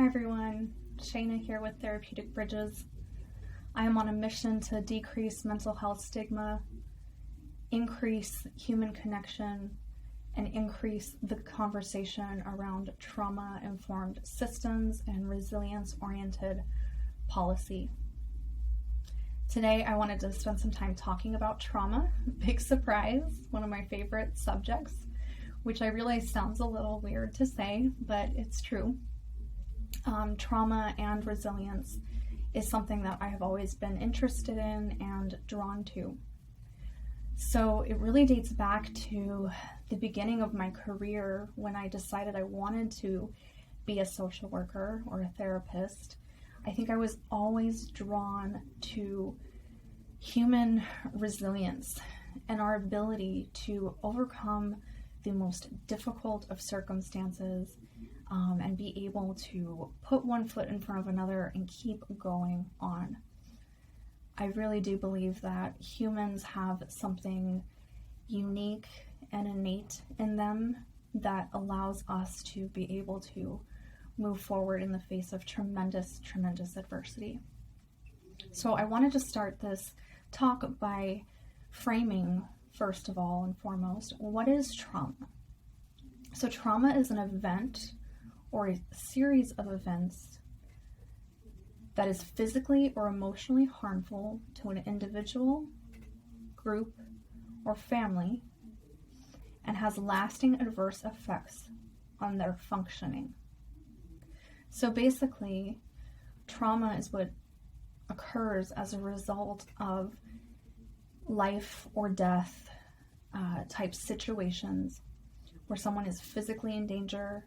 Hi everyone, Shayna here with Therapeutic Bridges. I am on a mission to decrease mental health stigma, increase human connection, and increase the conversation around trauma-informed systems and resilience-oriented policy. Today I wanted to spend some time talking about trauma. Big surprise, one of my favorite subjects, which I realize sounds a little weird to say, but it's true. Trauma and resilience is something that I have always been interested in and drawn to. So it really dates back to the beginning of my career when I decided I wanted to be a social worker or a therapist. I think I was always drawn to human resilience and our ability to overcome the most difficult of circumstances and be able to put one foot in front of another and keep going on. I really do believe that humans have something unique and innate in them that allows us to be able to move forward in the face of tremendous adversity. So I wanted to start this talk by framing, first of all and foremost, what is trauma? So trauma is an event or a series of events that is physically or emotionally harmful to an individual, group, or family, and has lasting adverse effects on their functioning. So basically, trauma is what occurs as a result of life or death type situations where someone is physically in danger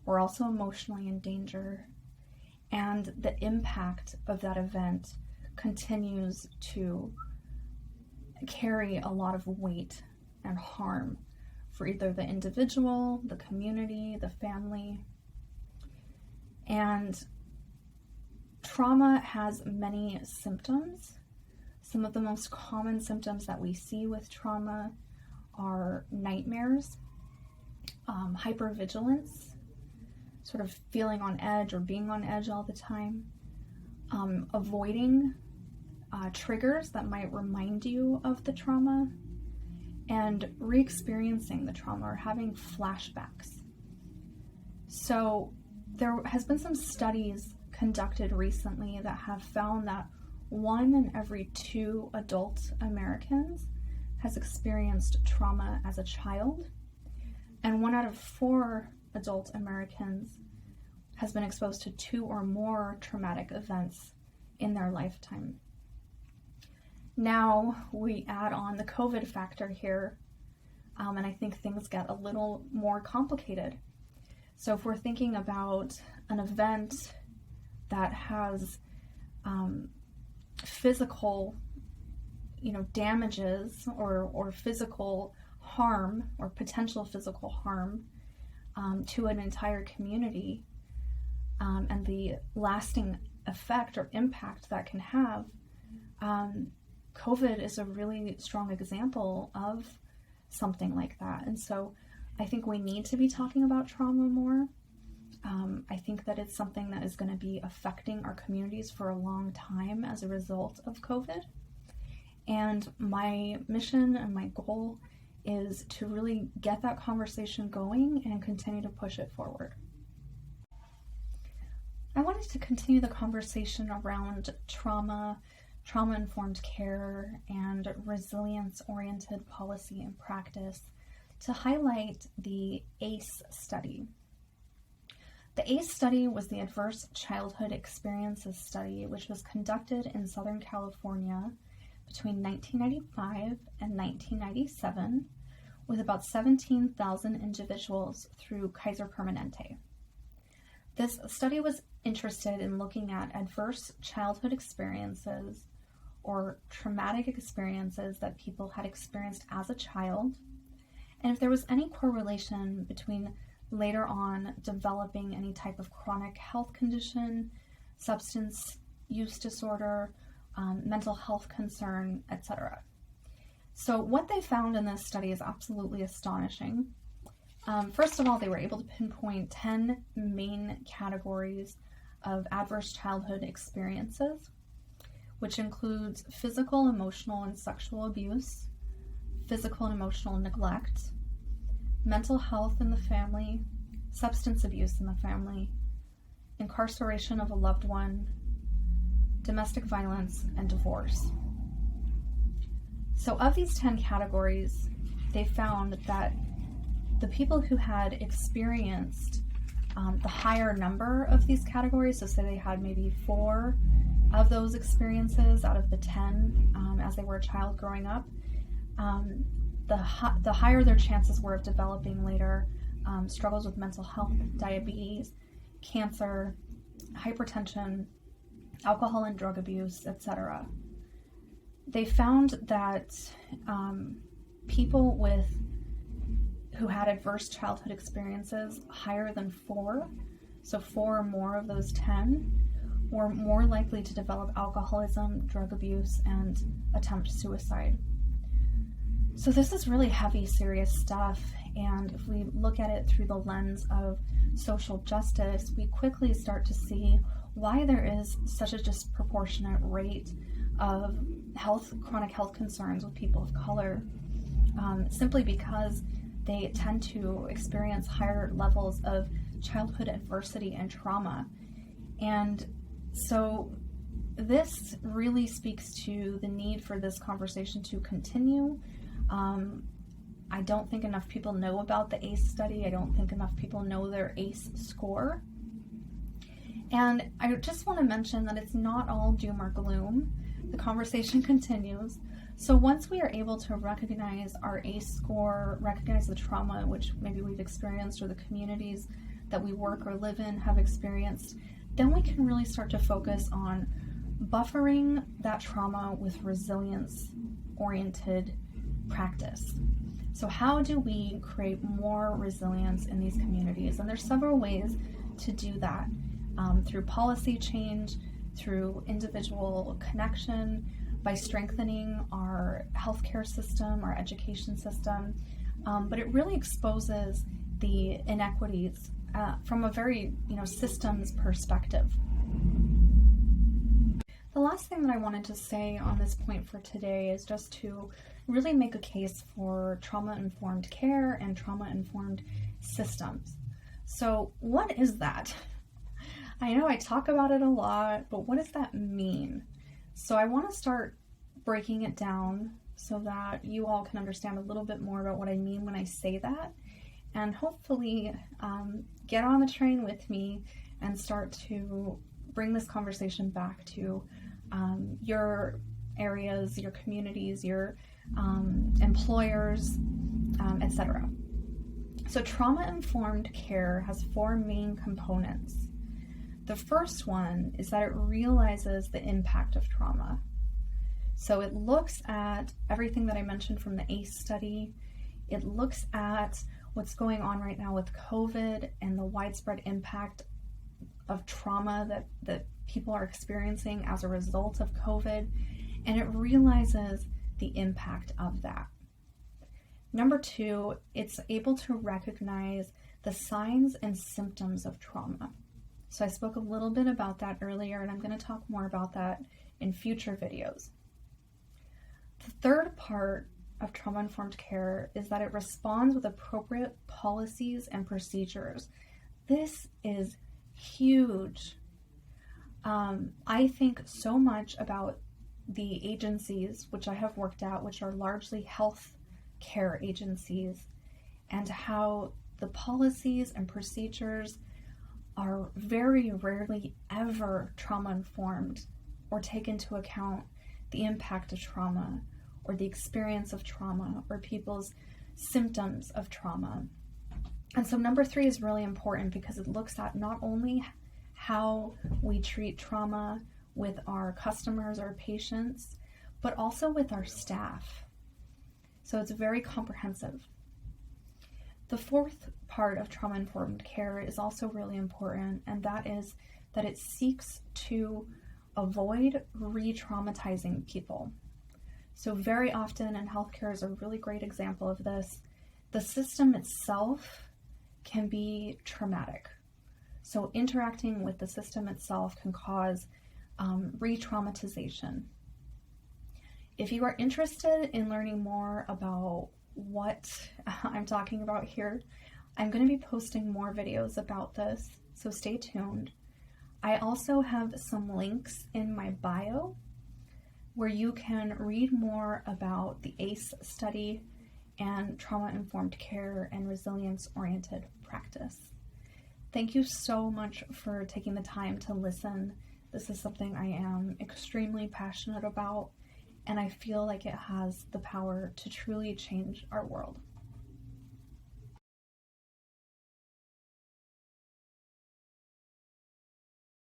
or also emotionally in danger, and the impact of that event continues to carry a lot of weight and harm for either the individual, the community, the family. And trauma has many symptoms. Some of the most common symptoms that we see with trauma are nightmares, hypervigilance, sort of feeling on edge or being on edge all the time, avoiding triggers that might remind you of the trauma, and re-experiencing the trauma or having flashbacks. So there has been some studies conducted recently that have found that 1 in every 2 adult Americans has experienced trauma as a child, and 1 out of 4 adult Americans has been exposed to 2 or more traumatic events in their lifetime. Now we add on the COVID factor here, and I think things get a little more complicated. So if we're thinking about an event that has physical, damages or physical harm or potential physical harm to an entire community, and the lasting effect or impact that can have, COVID is a really strong example of something like that. And so I think we need to be talking about trauma more. I think that it's something that is going to be affecting our communities for a long time as a result of COVID. And my mission and my goal is to really get that conversation going and continue to push it forward. I wanted to continue the conversation around trauma-informed care, and resilience-oriented policy and practice to highlight the ACE study. The ACE study was the Adverse Childhood Experiences Study, which was conducted in Southern California between 1995 and 1997 with about 17,000 individuals through Kaiser Permanente. This study was interested in looking at adverse childhood experiences or traumatic experiences that people had experienced as a child, and if there was any correlation between later on developing any type of chronic health condition, substance use disorder, mental health concern, etc. So what they found in this study is absolutely astonishing. First of all, they were able to pinpoint 10 main categories of adverse childhood experiences, which includes physical, emotional, and sexual abuse, physical and emotional neglect, mental health in the family, substance abuse in the family, incarceration of a loved one, domestic violence, and divorce. So of these 10 categories, they found that the people who had experienced the higher number of these categories, so say they had maybe 4 of those experiences out of the 10 as they were a child growing up, the higher their chances were of developing later struggles with mental health, diabetes, cancer, hypertension, alcohol and drug abuse, etc. They found that people who had adverse childhood experiences higher than 4, so 4 or more of those 10, were more likely to develop alcoholism, drug abuse, and attempt suicide. So this is really heavy, serious stuff, and if we look at it through the lens of social justice, we quickly start to see why there is such a disproportionate rate of chronic health concerns with people of color, simply because they tend to experience higher levels of childhood adversity and trauma. And so this really speaks to the need for this conversation to continue. I don't think enough people know about the ACE study. I don't think enough people know their ACE score. And I just want to mention that it's not all doom or gloom. The conversation continues. So once we are able to recognize our ACE score, recognize the trauma which maybe we've experienced or the communities that we work or live in have experienced, then we can really start to focus on buffering that trauma with resilience-oriented practice. So how do we create more resilience in these communities? And there's several ways to do that, through policy change, through individual connection, by strengthening our healthcare system, our education system, but it really exposes the inequities from a very systems perspective. The last thing that I wanted to say on this point for today is just to really make a case for trauma-informed care and trauma-informed systems. So what is that? I know I talk about it a lot, but what does that mean? So I want to start breaking it down so that you all can understand a little bit more about what I mean when I say that, and hopefully get on the train with me and start to bring this conversation back to your areas, your communities, your employers, etc. So trauma-informed care has 4 main components. The first one is that it realizes the impact of trauma. So it looks at everything that I mentioned from the ACE study. It looks at what's going on right now with COVID and the widespread impact of trauma that people are experiencing as a result of COVID, and it realizes the impact of that. Number 2, it's able to recognize the signs and symptoms of trauma. So I spoke a little bit about that earlier, and I'm going to talk more about that in future videos. The third part of trauma-informed care is that it responds with appropriate policies and procedures. This is huge. I think so much about the agencies which I have worked at, which are largely health care agencies, and how the policies and procedures are very rarely ever trauma-informed or take into account the impact of trauma or the experience of trauma or people's symptoms of trauma. And so number 3 is really important because it looks at not only how we treat trauma with our customers or patients, but also with our staff. So it's very comprehensive. The fourth part of trauma-informed care is also really important, and that is that it seeks to avoid re-traumatizing people. So very often, and healthcare is a really great example of this, the system itself can be traumatic. So interacting with the system itself can cause re-traumatization. If you are interested in learning more about what I'm talking about here, I'm going to be posting more videos about this, so stay tuned. I also have some links in my bio where you can read more about the ACE study and trauma-informed care and resilience-oriented practice. Thank you so much for taking the time to listen. This is something I am extremely passionate about, and I feel like it has the power to truly change our world.